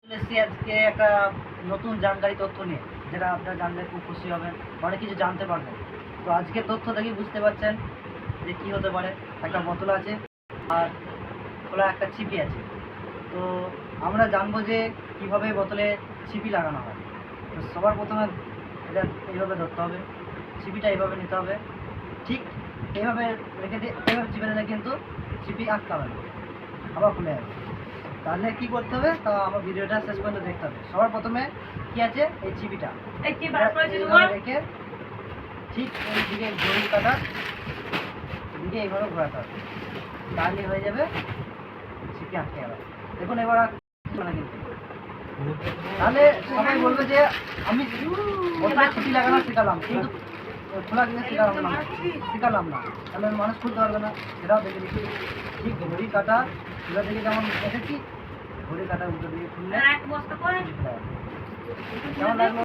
এসেছি আজকে একটা নতুন জানকারি তথ্য নিয়ে, যেটা আপনারা জানলে খুব খুশি হবেন, অনেক কিছু জানতে পারবেন। তো আজকের তথ্য দেখে বুঝতে পারছেন যে কী হতে পারে। একটা বোতল আছে আর খোলা একটা ছিপি আছে। তো আমরা জানবো যে কীভাবে বোতলে ছিপি লাগানো হয়। তো সবার প্রথমে এটা এইভাবে ধরতে হবে, ছিপিটা এইভাবে নিতে হবে, ঠিক এইভাবে রেখে দিয়ে এইভাবে চিপে দিলে কিন্তু ছিপি আটকাবে না, আবার খুলে যাবে। তাহলে কি করতে হবে, তা আমার ভিডিওটা শেষ পর্যন্ত দেখতে হবে। সবার প্রথমে কি আছে, এই চিপিটা এইভাবে রেখে ঠিক এই দিকে ঘড়ির কাটার দিকে এইভাবে ঘোরাতে হবে, তাহলে হয়ে যাবে চিপি আটকে যাবে। দেখুন এবার আর মানে কিন্তু তাহলে সবাই বলবে যে আমি বোতলে চিপি লাগানো শেখালাম, কিন্তু খোলা দিকে শেখালাম না, তাহলে মানুষ খুলতে পারবে না। সেটাও দেখে দিচ্ছি, ঠিক ঘড়ি কাটা খোলা দিকে যেমন দেখেছি, ঘড়ি কাটা উল্টো দিকে খুললে কেমন লাগলো।